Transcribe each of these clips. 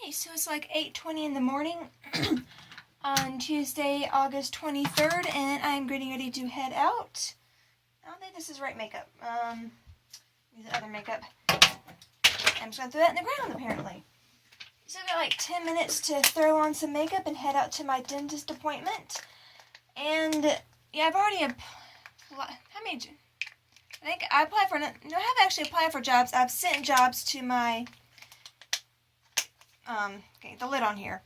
Hey, so it's like 8:20 in the morning on Tuesday, August 23rd, and I'm getting ready to head out. I don't think this is right makeup. Use the other makeup. I'm just gonna throw that in the ground, apparently. So I've got like 10 minutes to throw on some makeup and head out to my dentist appointment. And yeah, I've already applied. I think I applied for, no, I haven't actually applied for jobs. I've sent jobs to my, okay, the lid on here,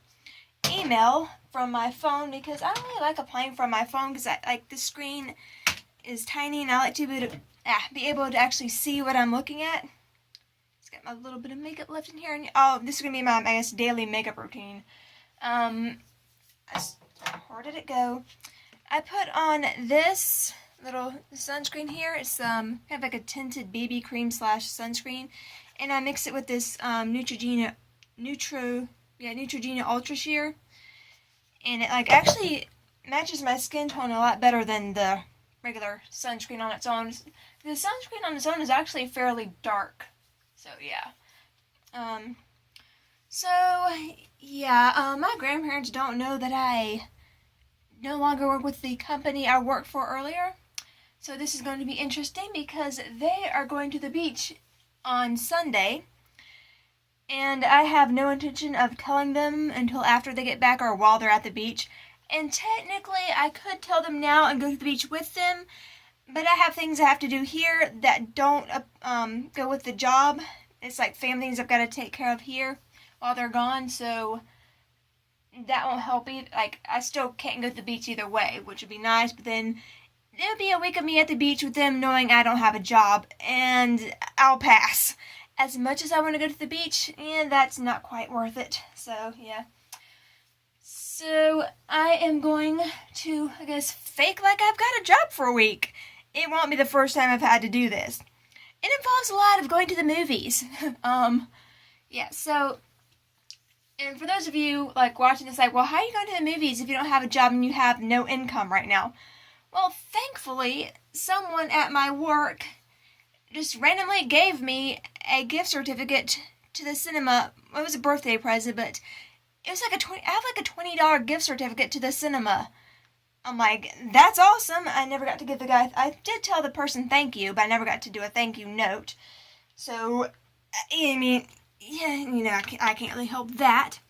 email from my phone, because I don't really like applying from my phone because the screen is tiny and I like to be able to actually see what I'm looking at. It's got my little bit of makeup left in here, and this is gonna be my, I guess, daily makeup routine. Where did it go? I put on this little sunscreen here. It's kind of like a tinted BB cream / sunscreen, and I mix it with this Neutrogena Ultra Sheer, and it actually matches my skin tone a lot better than the regular sunscreen on its own. The sunscreen on its own is actually fairly dark, so yeah. My grandparents don't know that I no longer work with the company I worked for earlier. So this is going to be interesting because they are going to the beach on Sunday, and I have no intention of telling them until after they get back or while they're at the beach. And technically, I could tell them now and go to the beach with them, but I have things I have to do here that don't go with the job. It's like family things I've got to take care of here while they're gone, so that won't help either. I still can't go to the beach either way, which would be nice, but then it would be a week of me at the beach with them knowing I don't have a job, and I'll pass. As much as I want to go to the beach, that's not quite worth it. So, yeah. So, I am going to, I guess, fake like I've got a job for a week. It won't be the first time I've had to do this. It involves a lot of going to the movies. So, and for those of you, watching this, well, how are you going to the movies if you don't have a job and you have no income right now? Well, thankfully, someone at my work just randomly gave me a gift certificate to the cinema. It was a birthday present, but it was I have a $20 gift certificate to the cinema. I'm like, that's awesome. I never got to give the guy, I did tell the person thank you, but I never got to do a thank you note. So, I mean, yeah, I can't really help that.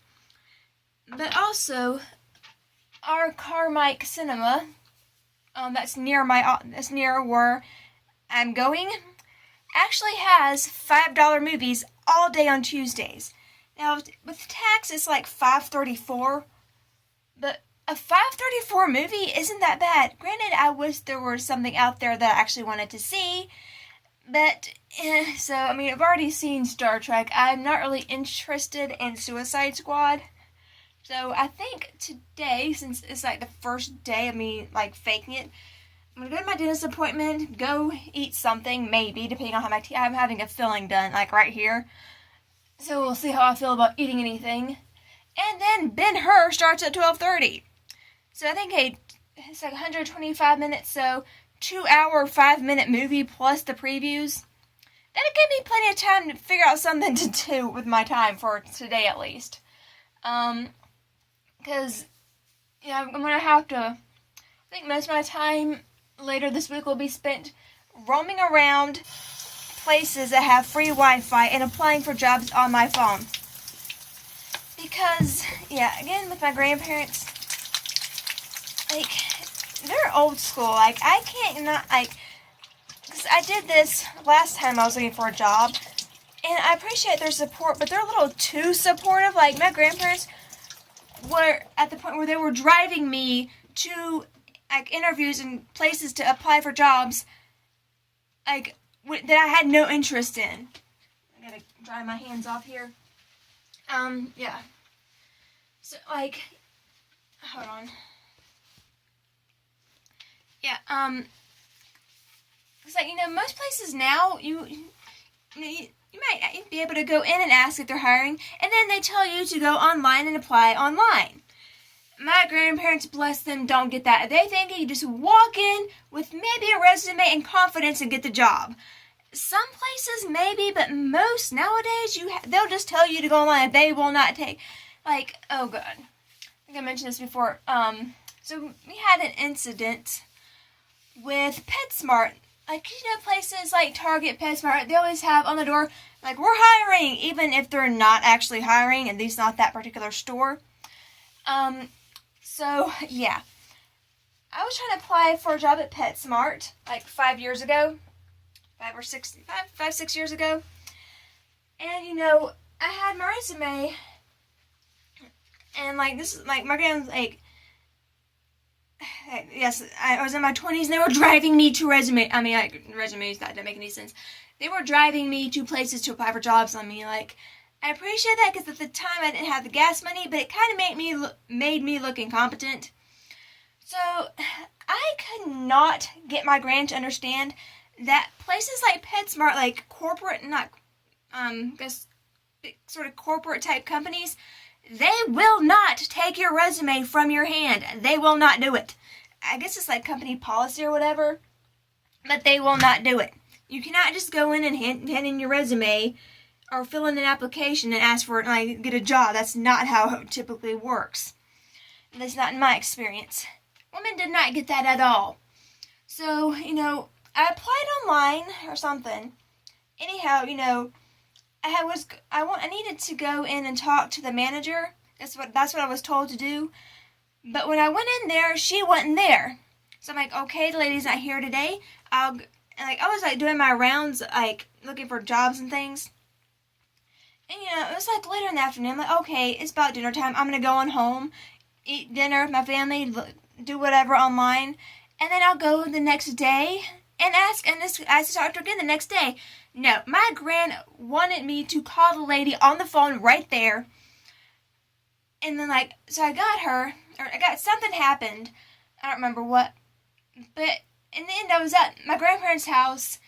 But also, our Carmike Cinema, that's near where I'm going, actually has $5 movies all day on Tuesdays. Now, with tax, it's like $5.34, but a $5.34 movie isn't that bad. Granted, I wish there was something out there that I actually wanted to see, but, I've already seen Star Trek. I'm not really interested in Suicide Squad. So I think today, since it's the first day of me faking it, I'm gonna go to my dentist appointment, go eat something, maybe, depending on how my I'm having a filling done, right here. So we'll see how I feel about eating anything. And then Ben-Hur starts at 12:30. So I think it's 125 minutes, so 2-hour, 5-minute movie plus the previews. That'll give me plenty of time to figure out something to do with my time for today at least. Because, I'm going to have to, I think most of my time later this week will be spent roaming around places that have free Wi-Fi and applying for jobs on my phone. Because, again, with my grandparents, they're old school. I can't not, because I did this last time I was looking for a job, and I appreciate their support, but they're a little too supportive. My grandparents were at the point where they were driving me to interviews and places to apply for jobs that I had no interest in. I gotta dry my hands off here. So hold on. It's most places now you might be able to go in and ask if they're hiring, and then they tell you to go online and apply online. My grandparents, bless them, don't get that. They think you just walk in with maybe a resume and confidence and get the job. some places maybe, but most nowadays they'll just tell you to go online. They will not take, like, oh god, I think I mentioned this before. So we had an incident with PetSmart. Like, places like Target, PetSmart, they always have on the door, like, we're hiring, even if they're not actually hiring, at least not that particular store. So, yeah. I was trying to apply for a job at PetSmart, like, 5 years ago. 6 years ago. And, I had my resume, and, like, this is, like, my grand's, like, yes, I was in my 20s, and they were driving me to resumes, that didn't make any sense. They were driving me to places to apply for jobs on me, like, I appreciate that, because at the time I didn't have the gas money, but it kind of made me look incompetent. So, I could not get my grand to understand that places like PetSmart, like corporate, sort of corporate type companies, they will not take your resume from your hand. They will not do it. I guess it's like company policy or whatever, but they will not do it. You cannot just go in and hand in your resume or fill in an application and ask for it and, like, get a job. That's not how it typically works. That's not in my experience. Women did not get that at all. So, I applied online or something. Anyhow, I needed to go in and talk to the manager. That's what I was told to do. But when I went in there, she wasn't there. So I'm like, okay, the lady's not here today. I was like doing my rounds, like looking for jobs and things. And it was like later in the afternoon. I'm like, okay, it's about dinner time. I'm gonna go on home, eat dinner with my family, do whatever online, and then I'll go the next day and ask to talk to her again the next day. No, my gran wanted me to call the lady on the phone right there. And then, so I got something happened. I don't remember what. But in the end, I was at my grandparents' house,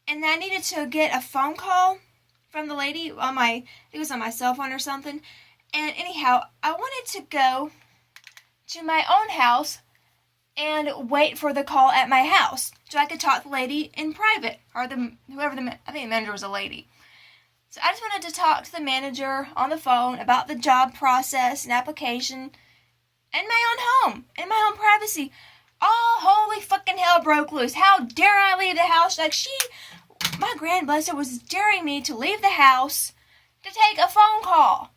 and I needed to get a phone call from the lady it was on my cell phone or something. And anyhow, I wanted to go to my own house and wait for the call at my house so I could talk to the lady in private, or I think the manager was a lady. So I just wanted to talk to the manager on the phone about the job process and application in my own home, in my own privacy. Oh, holy fucking hell broke loose. How dare I leave the house? My grand blesser was daring me to leave the house to take a phone call.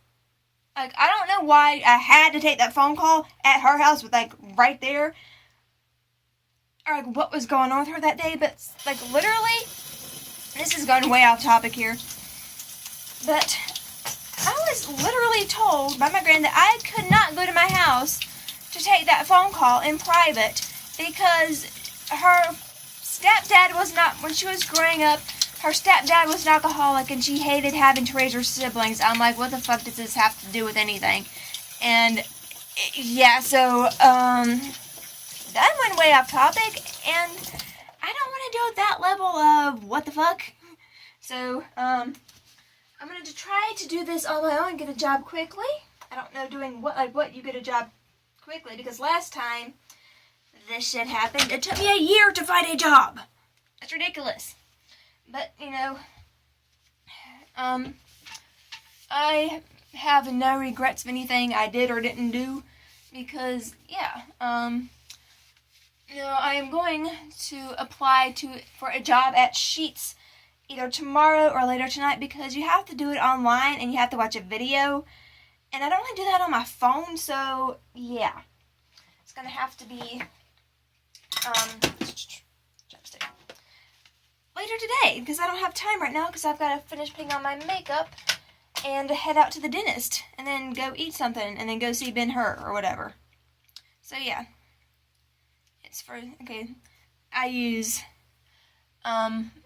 I don't know why I had to take that phone call at her house with, right there. Or, what was going on with her that day. But, literally, this is going way off topic here. But I was literally told by my grand that I could not go to my house to take that phone call in private because her stepdad when she was growing up, her stepdad was an alcoholic and she hated having to raise her siblings. I'm like, what the fuck does this have to do with anything? And, yeah, so, that went way off topic, and I don't want to do that level of what the fuck. So, I'm going to try to do this on my own and get a job quickly. I don't know doing what you get a job quickly, because last time this shit happened, it took me a year to find a job. That's ridiculous. But, I have no regrets of anything I did or didn't do, because, yeah, I am going to apply for a job at Sheets either tomorrow or later tonight, because you have to do it online and you have to watch a video, and I don't want to do that on my phone, so yeah, it's going to have to be later today, because I don't have time right now, because I've got to finish putting on my makeup and head out to the dentist, and then go eat something, and then go see Ben-Hur or whatever. So yeah, I use,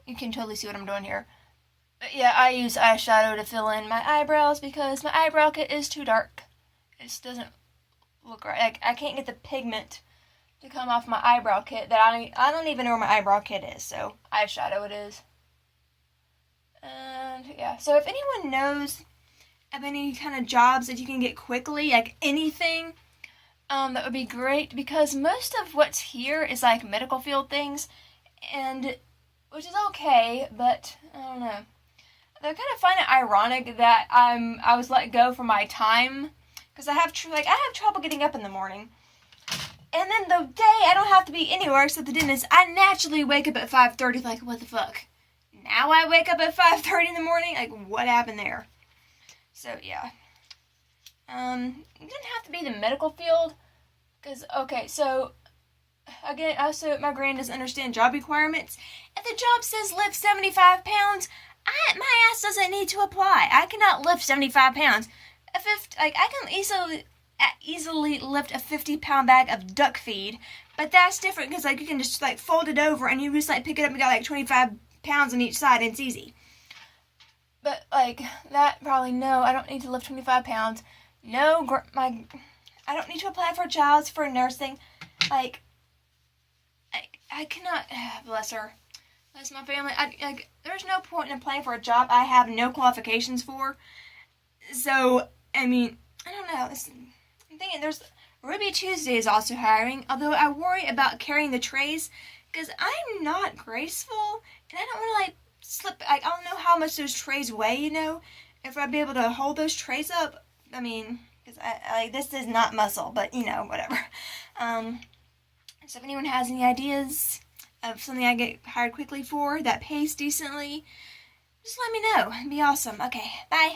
you can totally see what I'm doing here. But yeah, I use eyeshadow to fill in my eyebrows because my eyebrow kit is too dark. It just doesn't look right. I can't get the pigment to come off my eyebrow kit that I don't even know where my eyebrow kit is, so eyeshadow it is. And yeah, so if anyone knows of any kind of jobs that you can get quickly, anything, that would be great, because most of what's here is medical field things, and which is okay, but I don't know. I kind of find it ironic that I was let go for my time, because I have trouble getting up in the morning. And then the day I don't have to be anywhere except the dentist, I naturally wake up at 5:30. Like, what the fuck? Now I wake up at 5:30 in the morning. Like, what happened there? So yeah. It didn't have to be the medical field, because okay, so again, also my brain doesn't understand job requirements. If the job says lift 75 pounds, my ass doesn't need to apply. I cannot lift 75 pounds. I can easily lift a 50-pound bag of duck feed, but that's different because you can just fold it over and you just pick it up and got 25 pounds on each side and it's easy. But that probably no, I don't need to lift 25 pounds. No, I don't need to apply for jobs for nursing. I cannot. Bless her. Bless my family. There's no point in applying for a job I have no qualifications for. So, I mean, I don't know. I'm thinking there's Ruby Tuesday is also hiring, although I worry about carrying the trays because I'm not graceful and I don't want to slip. I don't know how much those trays weigh, if I'd be able to hold those trays up. I mean, because this is not muscle, but whatever. So if anyone has any ideas of something I get hired quickly for that pays decently, just let me know. It'd be awesome. Okay, bye.